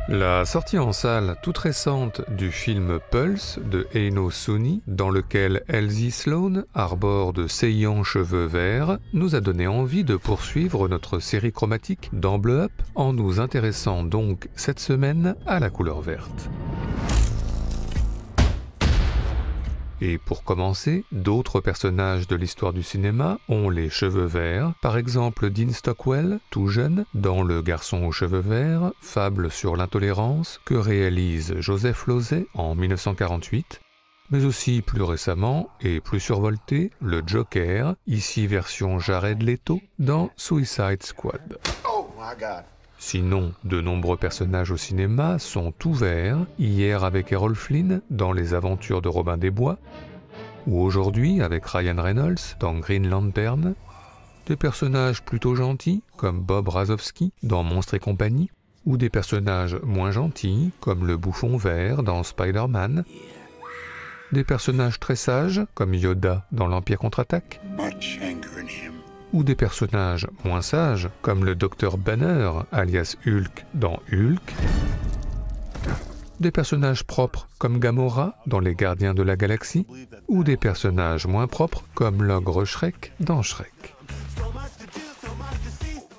La sortie en salle toute récente du film Pulse de Eino Suni, dans lequel Elsie Sloane arbore de saillants cheveux verts, nous a donné envie de poursuivre notre série chromatique dans Bleu Up en nous intéressant donc cette semaine à la couleur verte. Et pour commencer, d'autres personnages de l'histoire du cinéma ont les cheveux verts, par exemple Dean Stockwell, tout jeune, dans Le garçon aux cheveux verts, fable sur l'intolérance que réalise Joseph Losey en 1948, mais aussi plus récemment et plus survolté, le Joker, ici version Jared Leto, dans Suicide Squad. Oh my God. Sinon, de nombreux personnages au cinéma sont tout verts, hier avec Errol Flynn dans Les Aventures de Robin des Bois, ou aujourd'hui avec Ryan Reynolds dans Green Lantern, des personnages plutôt gentils comme Bob Razowski dans Monstres et compagnie, ou des personnages moins gentils comme le Bouffon Vert dans Spider-Man, des personnages très sages comme Yoda dans l'Empire contre-attaque, ou des personnages moins sages, comme le Dr Banner, alias Hulk, dans Hulk, des personnages propres comme Gamora, dans Les Gardiens de la Galaxie, ou des personnages moins propres, comme l'ogre Shrek, dans Shrek.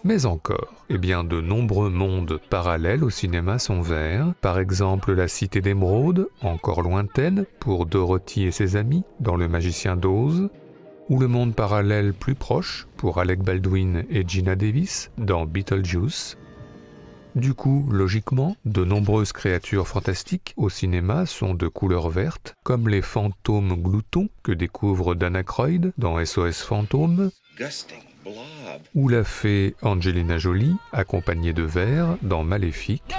Mais encore, de nombreux mondes parallèles au cinéma sont verts, par exemple la Cité d'Émeraude, encore lointaine, pour Dorothy et ses amis, dans Le Magicien d'Oz, ou le monde parallèle plus proche pour Alec Baldwin et Gina Davis dans Beetlejuice. Du coup, logiquement, de nombreuses créatures fantastiques au cinéma sont de couleur verte, comme les fantômes gloutons que découvre Dan Aykroyd dans SOS Fantôme, ou la fée Angelina Jolie, accompagnée de vert dans Maléfique.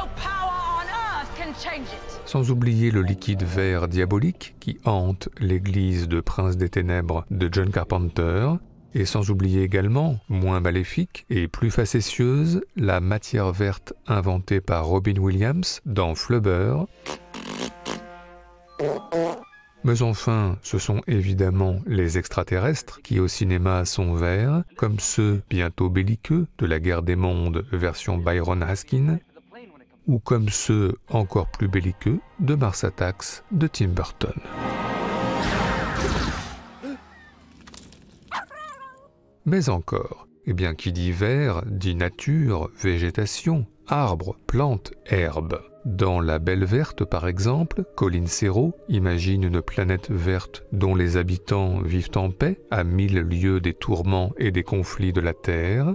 Sans oublier le liquide vert diabolique qui hante l'église de Prince des Ténèbres de John Carpenter, et sans oublier également, moins maléfique et plus facétieuse, la matière verte inventée par Robin Williams dans Flubber. Mais enfin, ce sont évidemment les extraterrestres qui au cinéma sont verts, comme ceux bientôt belliqueux de la guerre des mondes version Byron Haskin, ou comme ceux encore plus belliqueux de Mars Attacks de Tim Burton. Mais encore, qui dit vert, dit nature, végétation, arbres, plantes, herbes. Dans La Belle Verte, par exemple, Colin Serrault imagine une planète verte dont les habitants vivent en paix à 1000 lieues des tourments et des conflits de la Terre.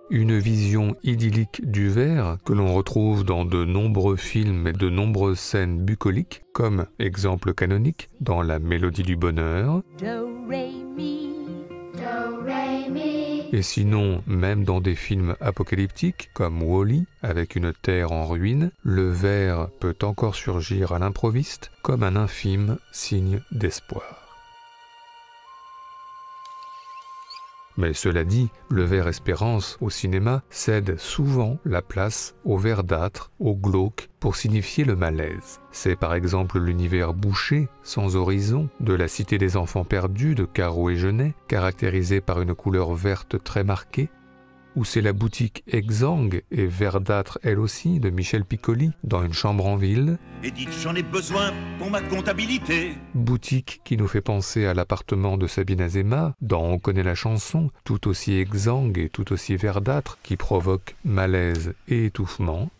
Une vision idyllique du vert que l'on retrouve dans de nombreux films et de nombreuses scènes bucoliques, comme exemple canonique dans La Mélodie du Bonheur. Do, ré, mi. Do, ré, mi. Et sinon, même dans des films apocalyptiques comme Wall-E, avec une terre en ruine, le vert peut encore surgir à l'improviste comme un infime signe d'espoir. Mais cela dit, le vert espérance au cinéma cède souvent la place au verdâtre, au glauque, pour signifier le malaise. C'est par exemple l'univers bouché, sans horizon, de La Cité des enfants perdus de Caro et Genet, caractérisé par une couleur verte très marquée, ou c'est la boutique exsangue et verdâtre elle aussi de Michel Piccoli dans Une chambre en ville. Et dites, j'en ai besoin pour ma comptabilité. Boutique qui nous fait penser à l'appartement de Sabine Azéma dans On connaît la chanson, tout aussi exsangue et tout aussi verdâtre, qui provoque malaise et étouffement.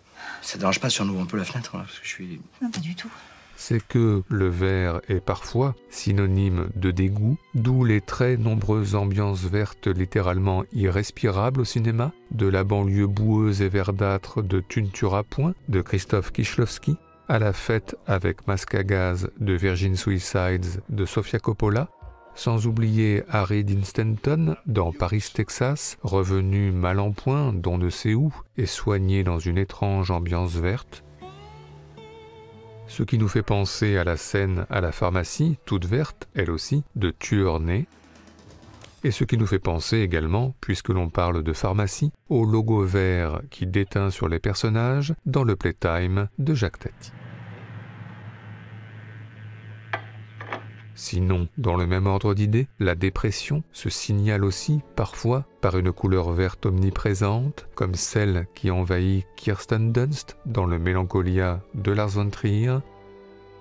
Ça te dérange pas si on ouvre un peu la fenêtre là, parce que je suis... Non, pas du tout. C'est que le vert est parfois synonyme de dégoût, d'où les très nombreuses ambiances vertes littéralement irrespirables au cinéma, de la banlieue boueuse et verdâtre de Tuntura Point de Christophe Kieślowski, à la fête avec masque à gaz de Virgin Suicides de Sofia Coppola, sans oublier Harry Dean Stanton dans Paris, Texas, revenu mal en point d'on ne sait où et soigné dans une étrange ambiance verte. Ce qui nous fait penser à la scène à la pharmacie, toute verte, elle aussi, de Tueur né. Et ce qui nous fait penser également, puisque l'on parle de pharmacie, au logo vert qui déteint sur les personnages dans le Playtime de Jacques Tati. Sinon, dans le même ordre d'idées, la dépression se signale aussi, parfois, par une couleur verte omniprésente, comme celle qui envahit Kirsten Dunst dans le Mélancolia de Lars von Trier,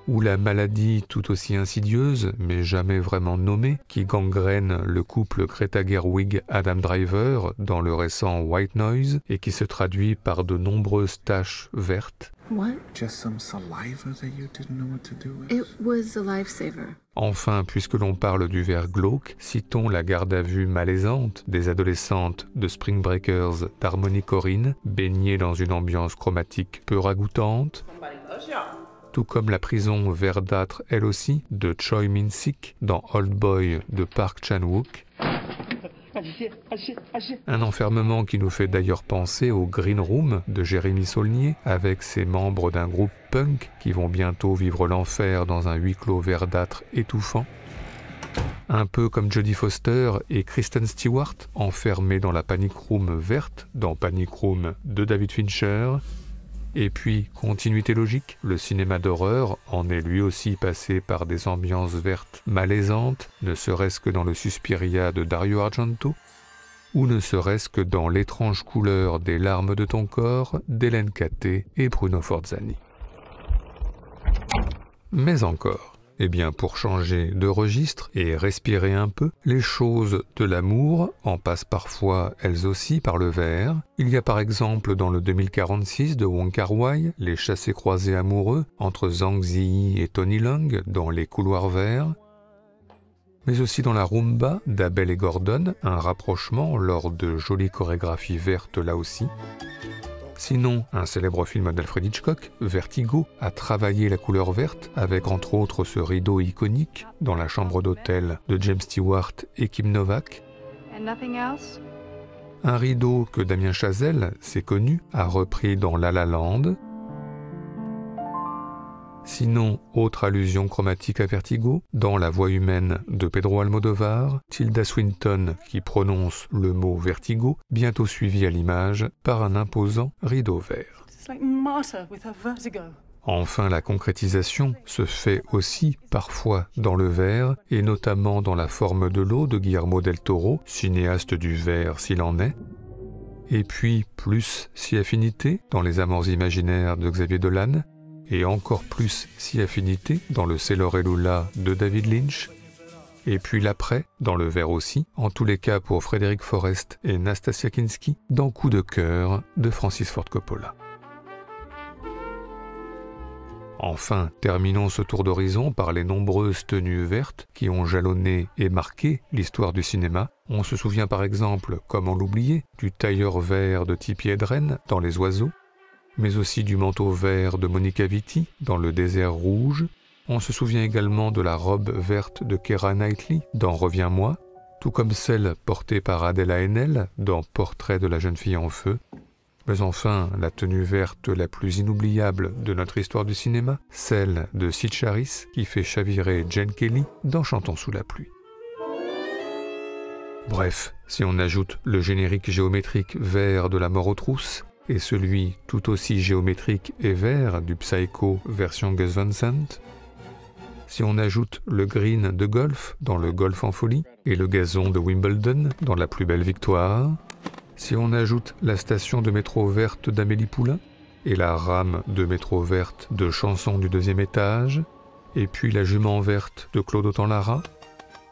ou la maladie tout aussi insidieuse, mais jamais vraiment nommée, qui gangrène le couple Greta Gerwig-Adam Driver dans le récent White Noise et qui se traduit par de nombreuses taches vertes. What? Just some saliva that you didn't know what to do with? It was a lifesaver. Enfin, puisque l'on parle du verre glauque, citons la garde à vue malaisante des adolescentes de Spring Breakers d'Harmony Korine, baignées dans une ambiance chromatique peu ragoûtante, tout comme la prison verdâtre elle aussi de Choi Min-sik dans Old Boy de Park Chan-wook. Un enfermement qui nous fait d'ailleurs penser au Green Room de Jérémy Saulnier, avec ses membres d'un groupe punk qui vont bientôt vivre l'enfer dans un huis clos verdâtre étouffant. Un peu comme Jodie Foster et Kristen Stewart, enfermés dans la Panic Room verte dans Panic Room de David Fincher. Et puis, continuité logique, le cinéma d'horreur en est lui aussi passé par des ambiances vertes malaisantes, ne serait-ce que dans le Suspiria de Dario Argento, ou ne serait-ce que dans l'étrange couleur des larmes de ton corps d'Hélène Caté et Bruno Forzani. Mais encore, eh bien pour changer de registre et respirer un peu, les choses de l'amour en passent parfois elles aussi par le verre. Il y a par exemple dans le 2046 de Wong Kar-wai les chassés-croisés amoureux entre Zhang Ziyi et Tony Leung dans Les couloirs verts, mais aussi dans la Rumba d'Abel et Gordon, un rapprochement lors de jolies chorégraphies vertes là aussi. Sinon, un célèbre film d'Alfred Hitchcock, Vertigo, a travaillé la couleur verte avec entre autres ce rideau iconique dans la chambre d'hôtel de James Stewart et Kim Novak. Un rideau que Damien Chazelle, c'est connu, a repris dans La La Land. Sinon, autre allusion chromatique à Vertigo, dans La voix humaine de Pedro Almodovar, Tilda Swinton qui prononce le mot vertigo, bientôt suivi à l'image par un imposant rideau vert. Enfin, la concrétisation se fait aussi parfois dans le verre, et notamment dans La forme de l'eau de Guillermo del Toro, cinéaste du verre s'il en est. Et puis, plus si affinité dans Les amants imaginaires de Xavier Dolan, et encore plus si affinité dans le Sailor et Lula de David Lynch, et puis l'après, dans le verre aussi, en tous les cas pour Frédéric Forrest et Nastasia Kinski, dans Coup de cœur de Francis Ford Coppola. Enfin, terminons ce tour d'horizon par les nombreuses tenues vertes qui ont jalonné et marqué l'histoire du cinéma. On se souvient par exemple, comment l'oublier, du tailleur vert de Tippi Hedren dans Les oiseaux, mais aussi du manteau vert de Monica Vitti dans Le désert rouge. On se souvient également de la robe verte de Keira Knightley dans Reviens-moi, tout comme celle portée par Adèle Haenel dans Portrait de la jeune fille en feu. Mais enfin, la tenue verte la plus inoubliable de notre histoire du cinéma, celle de Sid Charisse qui fait chavirer Jane Kelly dans Chantons sous la pluie. Bref, si on ajoute le générique géométrique vert de La mort aux trousses, et celui tout aussi géométrique et vert du Psycho version Gus Van Sant, si on ajoute le green de golf dans Le golf en folie et le gazon de Wimbledon dans La plus belle victoire, si on ajoute la station de métro verte d'Amélie Poulain et la rame de métro verte de Chansons du deuxième étage, et puis la jument verte de Claude Autant-Lara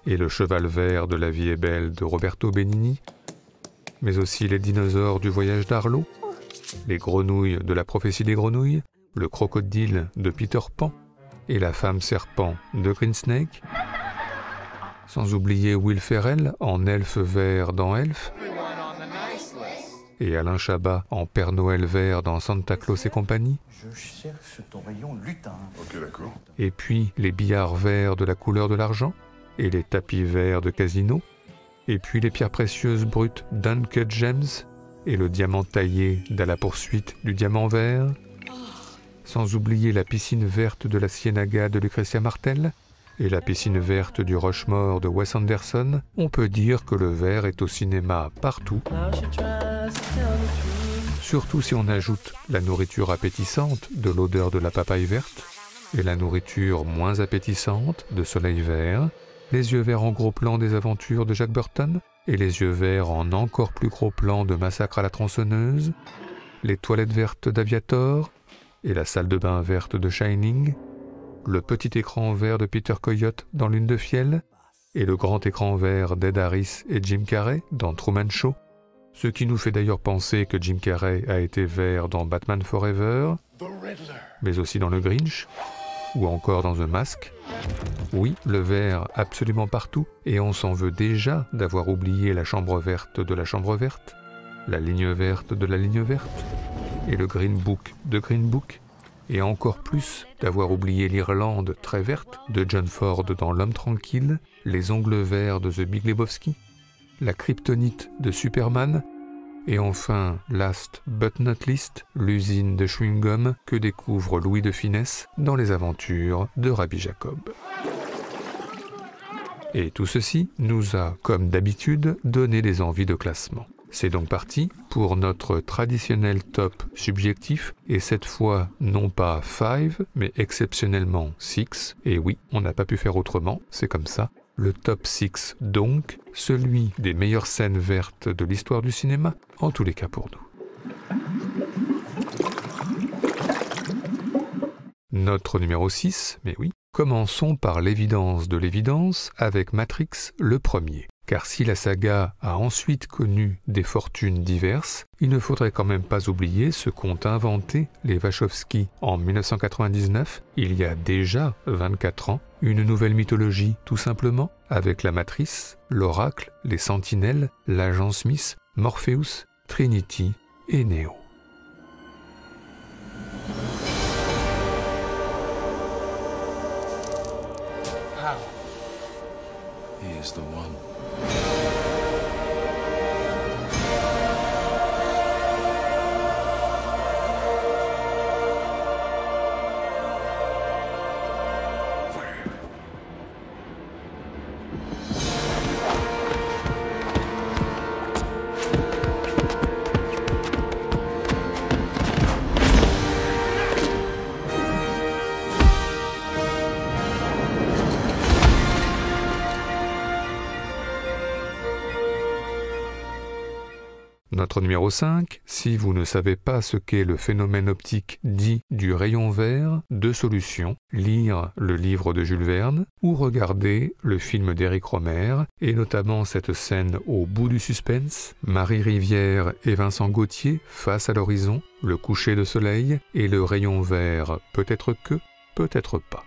et le cheval vert de La vie est belle de Roberto Benigni, mais aussi les dinosaures du voyage d'Arlo, les grenouilles de La prophétie des grenouilles, le crocodile de Peter Pan et la femme serpent de Green Snake, sans oublier Will Ferrell en elfe vert dans Elf, et Alain Chabat en Père Noël vert dans Santa Claus et compagnie. Je cherche ton rayon lutin. Ok, d'accord. Et puis les billards verts de La couleur de l'argent, et les tapis verts de Casino, et puis les pierres précieuses brutes d'Uncut Gems, et le diamant taillé d'À la poursuite du diamant vert, sans oublier la piscine verte de la Ciénaga de Lucretia Martel, et la piscine verte du Rushmore de Wes Anderson. On peut dire que le vert est au cinéma partout, surtout si on ajoute la nourriture appétissante de l'odeur de la papaye verte, et la nourriture moins appétissante de Soleil Vert, les yeux verts en gros plan des aventures de Jack Burton, et les yeux verts en encore plus gros plan de Massacre à la tronçonneuse, les toilettes vertes d'Aviator, et la salle de bain verte de Shining, le petit écran vert de Peter Coyote dans Lune de Fiel, et le grand écran vert d'Ed Harris et Jim Carrey dans Truman Show, ce qui nous fait d'ailleurs penser que Jim Carrey a été vert dans Batman Forever, mais aussi dans le Grinch, ou encore dans The Mask. Oui, le vert absolument partout, et on s'en veut déjà d'avoir oublié la chambre verte de la chambre verte, la ligne verte de la ligne verte, et le Green Book de Green Book, et encore plus d'avoir oublié l'Irlande très verte de John Ford dans L'Homme Tranquille, les ongles verts de The Big Lebowski, la kryptonite de Superman, et enfin, last but not least, l'usine de chewing-gum que découvre Louis de Funès dans les aventures de Rabbi Jacob. Et tout ceci nous a, comme d'habitude, donné des envies de classement. C'est donc parti pour notre traditionnel top subjectif, et cette fois non pas 5, mais exceptionnellement 6, et oui, on n'a pas pu faire autrement, c'est comme ça. Le top 6 donc, celui des meilleures scènes vertes de l'histoire du cinéma, en tous les cas pour nous. Notre numéro 6, mais oui, commençons par l'évidence de l'évidence avec Matrix le premier. Car si la saga a ensuite connu des fortunes diverses, il ne faudrait quand même pas oublier ce qu'ont inventé les Wachowski en 1999, il y a déjà 24 ans, une nouvelle mythologie tout simplement, avec la Matrice, l'Oracle, les Sentinelles, l'Agent Smith, Morpheus, Trinity et Neo. He is the one. Notre numéro 5, si vous ne savez pas ce qu'est le phénomène optique dit du rayon vert, deux solutions, lire le livre de Jules Verne ou regarder le film d'Éric Rohmer, et notamment cette scène au bout du suspense, Marie Rivière et Vincent Gauthier face à l'horizon, le coucher de soleil et le rayon vert, peut-être que, peut-être pas.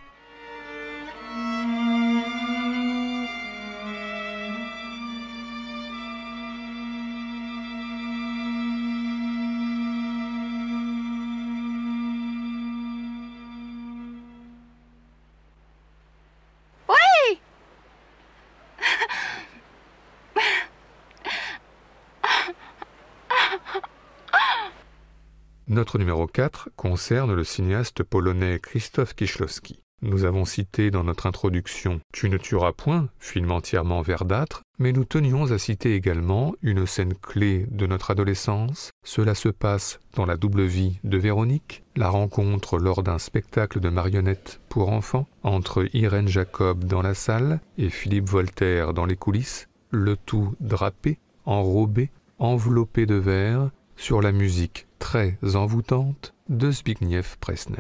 Notre numéro 4 concerne le cinéaste polonais Krzysztof Kieślowski. Nous avons cité dans notre introduction « Tu ne tueras point », film entièrement verdâtre, mais nous tenions à citer également une scène clé de notre adolescence. Cela se passe dans la double vie de Véronique, la rencontre lors d'un spectacle de marionnettes pour enfants entre Irène Jacob dans la salle et Philippe Voltaire dans les coulisses, le tout drapé, enrobé, enveloppé de verre, sur la musique très envoûtante de Zbigniew Pressner.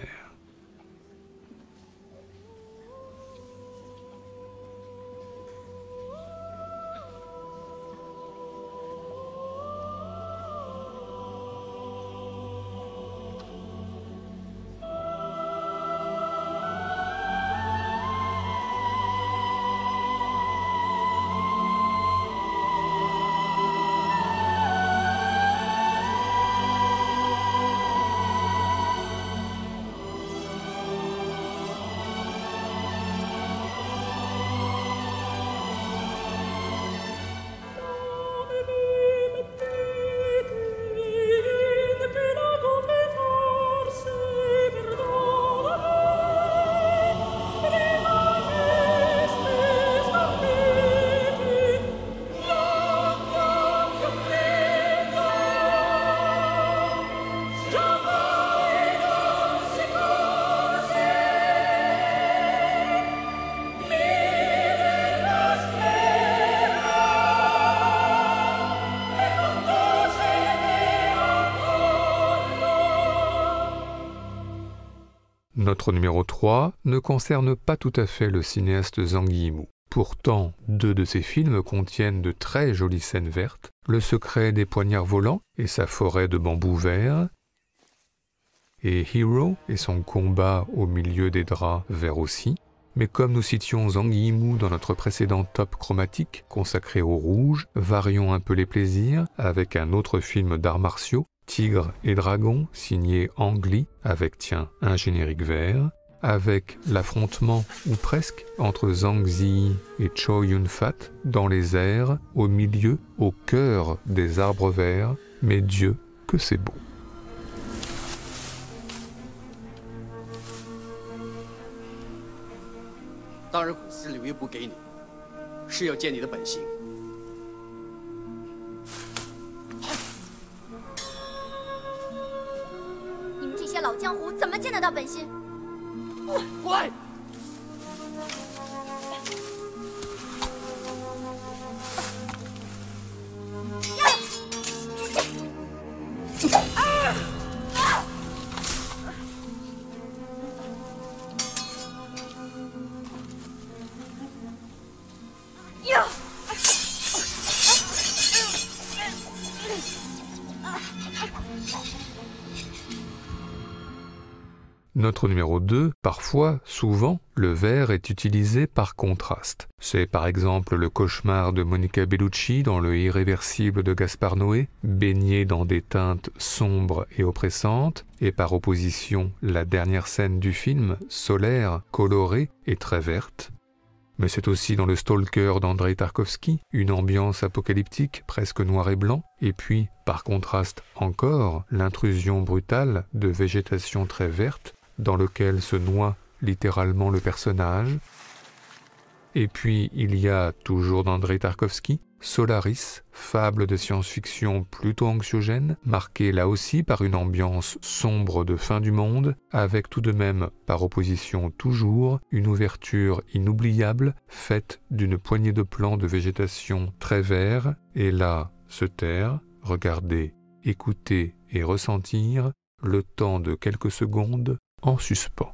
Notre numéro 3 ne concerne pas tout à fait le cinéaste Zhang Yimou. Pourtant, 2 de ses films contiennent de très jolies scènes vertes, Le secret des poignards volants et sa forêt de bambous verts, et Hero et son combat au milieu des draps verts aussi. Mais comme nous citions Zhang Yimou dans notre précédent top chromatique consacré au rouge, varions un peu les plaisirs avec un autre film d'arts martiaux, Tigre et Dragon, signé Ang Lee, avec un générique vert, avec l'affrontement, ou presque, entre Zhang Ziyi et Chow Yun-fat dans les airs, au milieu, au cœur des arbres verts, mais Dieu que c'est beau. 当然，古斯留一步给你，是要见你的本性。你们这些老江湖怎么见得到本心？过来！Notre numéro 2, parfois, souvent, le vert est utilisé par contraste. C'est par exemple le cauchemar de Monica Bellucci dans Le Irréversible de Gaspar Noé, baigné dans des teintes sombres et oppressantes, et par opposition, la dernière scène du film, solaire, colorée et très verte. Mais c'est aussi dans Le Stalker d'Andrei Tarkovsky, une ambiance apocalyptique presque noir et blanc, et puis, par contraste encore, l'intrusion brutale de végétation très verte, dans lequel se noie littéralement le personnage. Et puis il y a, toujours d'Andrei Tarkovsky, Solaris, fable de science-fiction plutôt anxiogène, marquée là aussi par une ambiance sombre de fin du monde, avec tout de même, par opposition toujours, une ouverture inoubliable, faite d'une poignée de plants de végétation très vert, et là, se taire, regarder, écouter et ressentir, le temps de quelques secondes, en suspens.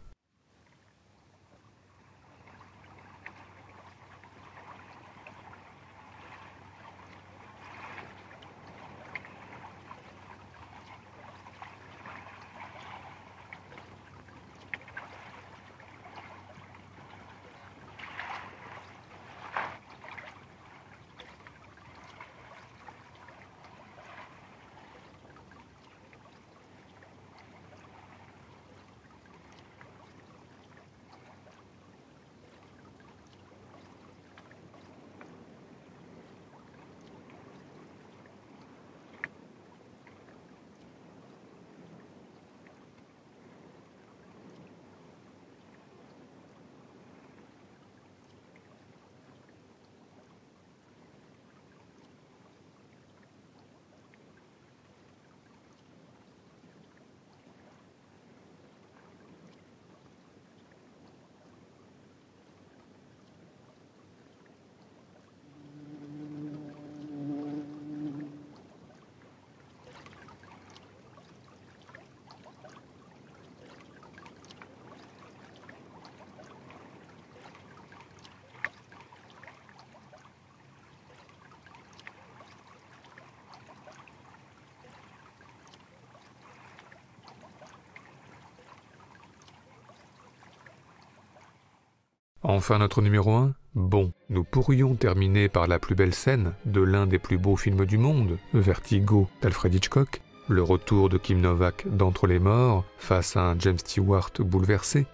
Enfin notre numéro 1, bon, nous pourrions terminer par la plus belle scène de l'un des plus beaux films du monde, Vertigo d'Alfred Hitchcock, le retour de Kim Novak d'Entre les morts face à un James Stewart bouleversé.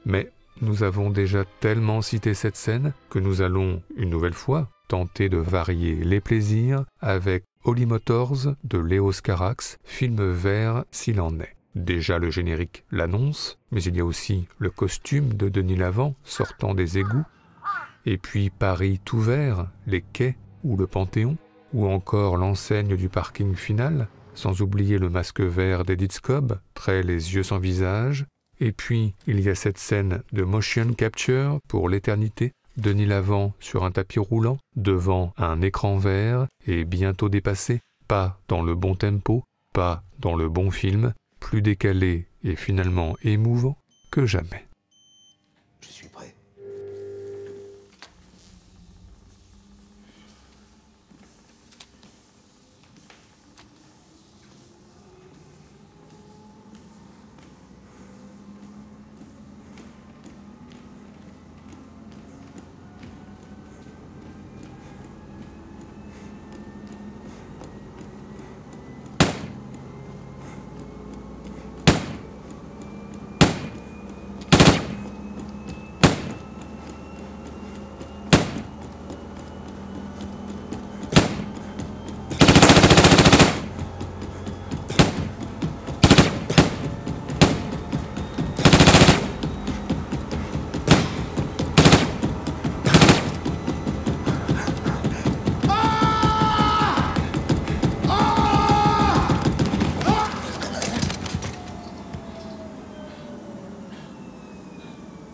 Mais nous avons déjà tellement cité cette scène que nous allons, une nouvelle fois, tenter de varier les plaisirs avec Holy Motors de Léos Carax, film vert s'il en est. Déjà le générique l'annonce, mais il y a aussi le costume de Denis Lavant sortant des égouts, et puis Paris tout vert, les quais ou le Panthéon, ou encore l'enseigne du parking final, sans oublier le masque vert d'Edith Scobb, très les yeux sans visage, et puis il y a cette scène de motion capture pour l'éternité, Denis Lavant sur un tapis roulant, devant un écran vert et bientôt dépassé, pas dans le bon tempo, pas dans le bon film, plus décalé et finalement émouvant, que jamais. Je suis prêt.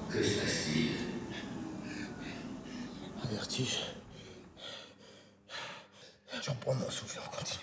Que se passe-t-il? Un vertige. J'en prends mon souffle, on continue.